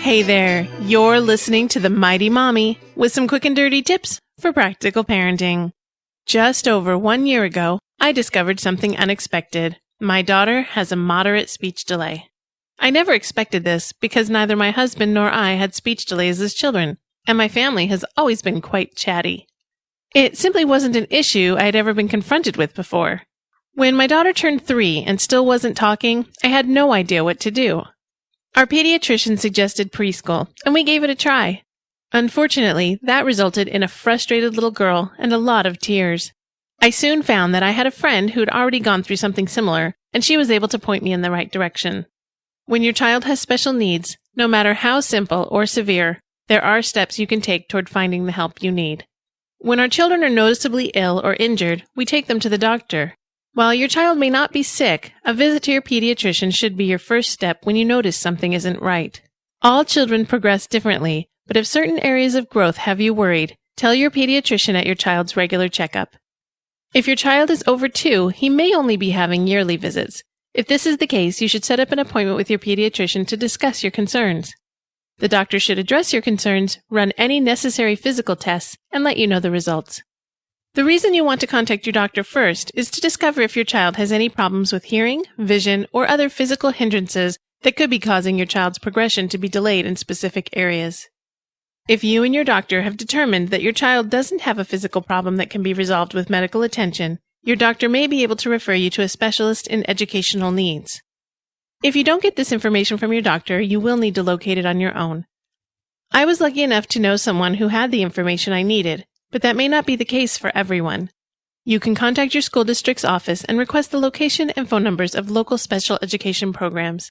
Hey there, you're listening to The Mighty Mommy with some quick and dirty tips for practical parenting. Just over 1 year ago, I discovered something unexpected. My daughter has a moderate speech delay. I never expected this because neither my husband nor I had speech delays as children, and my family has always been quite chatty. It simply wasn't an issue I had ever been confronted with before. When my daughter turned 3 and still wasn't talking, I had no idea what to do. Our pediatrician suggested preschool, and we gave it a try. Unfortunately, that resulted in a frustrated little girl and a lot of tears. I soon found that I had a friend who had already gone through something similar, and she was able to point me in the right direction. When your child has special needs, no matter how simple or severe, there are steps you can take toward finding the help you need. When our children are noticeably ill or injured, we take them to the doctor. While your child may not be sick, a visit to your pediatrician should be your first step when you notice something isn't right. All children progress differently, but if certain areas of growth have you worried, tell your pediatrician at your child's regular checkup. If your child is over 2, he may only be having yearly visits. If this is the case, you should set up an appointment with your pediatrician to discuss your concerns. The doctor should address your concerns, run any necessary physical tests, and let you know the results. The reason you want to contact your doctor first is to discover if your child has any problems with hearing, vision, or other physical hindrances that could be causing your child's progression to be delayed in specific areas. If you and your doctor have determined that your child doesn't have a physical problem that can be resolved with medical attention, your doctor may be able to refer you to a specialist in educational needs. If you don't get this information from your doctor, you will need to locate it on your own. I was lucky enough to know someone who had the information I needed, but that may not be the case for everyone. You can contact your school district's office and request the location and phone numbers of local special education programs.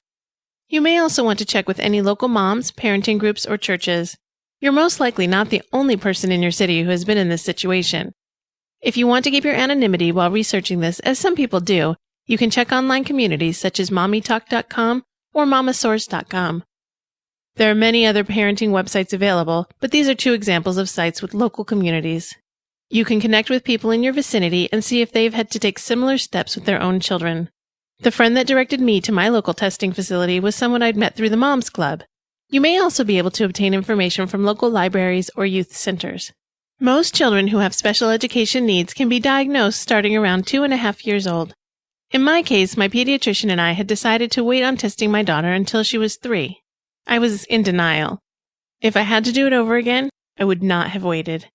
You may also want to check with any local moms, parenting groups, or churches. You're most likely not the only person in your city who has been in this situation. If you want to keep your anonymity while researching this, as some people do, you can check online communities such as mommytalk.com or mamasource.com. There are many other parenting websites available, but these are 2 examples of sites with local communities. You can connect with people in your vicinity and see if they've had to take similar steps with their own children. The friend that directed me to my local testing facility was someone I'd met through the Moms Club. You may also be able to obtain information from local libraries or youth centers. Most children who have special education needs can be diagnosed starting around 2.5 years old. In my case, my pediatrician and I had decided to wait on testing my daughter until she was 3. I was in denial. If I had to do it over again, I would not have waited.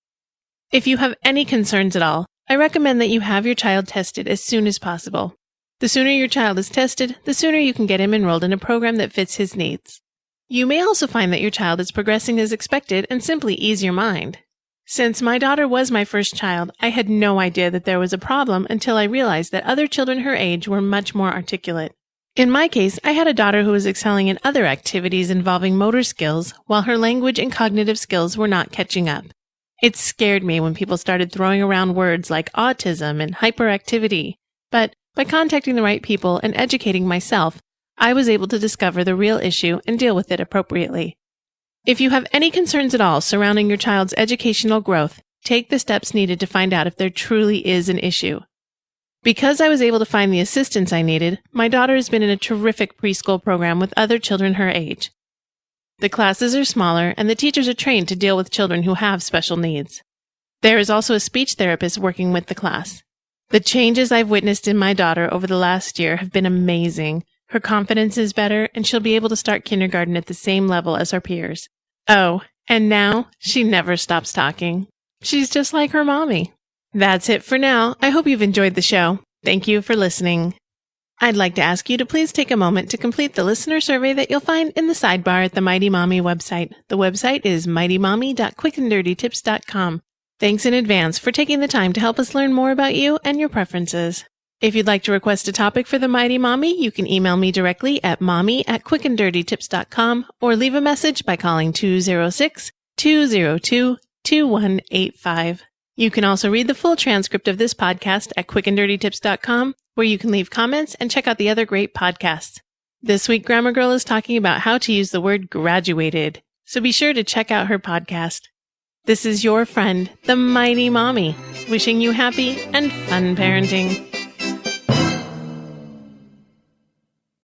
If you have any concerns at all, I recommend that you have your child tested as soon as possible. The sooner your child is tested, the sooner you can get him enrolled in a program that fits his needs. You may also find that your child is progressing as expected and simply ease your mind. Since my daughter was my first child, I had no idea that there was a problem until I realized that other children her age were much more articulate. In my case, I had a daughter who was excelling in other activities involving motor skills, while her language and cognitive skills were not catching up. It scared me when people started throwing around words like autism and hyperactivity, but by contacting the right people and educating myself, I was able to discover the real issue and deal with it appropriately. If you have any concerns at all surrounding your child's educational growth, take the steps needed to find out if there truly is an issue. Because I was able to find the assistance I needed, my daughter has been in a terrific preschool program with other children her age. The classes are smaller, and the teachers are trained to deal with children who have special needs. There is also a speech therapist working with the class. The changes I've witnessed in my daughter over the last year have been amazing. Her confidence is better, and she'll be able to start kindergarten at the same level as her peers. Oh, and now she never stops talking. She's just like her mommy. That's it for now. I hope you've enjoyed the show. Thank you for listening. I'd like to ask you to please take a moment to complete the listener survey that you'll find in the sidebar at the Mighty Mommy website. The website is mightymommy.quickanddirtytips.com. Thanks in advance for taking the time to help us learn more about you and your preferences. If you'd like to request a topic for the Mighty Mommy, you can email me directly at mommy@quickanddirtytips.com or leave a message by calling 206-202-2185. You can also read the full transcript of this podcast at quickanddirtytips.com, where you can leave comments and check out the other great podcasts. This week, Grammar Girl is talking about how to use the word graduated, so be sure to check out her podcast. This is your friend, the Mighty Mommy, wishing you happy and fun parenting.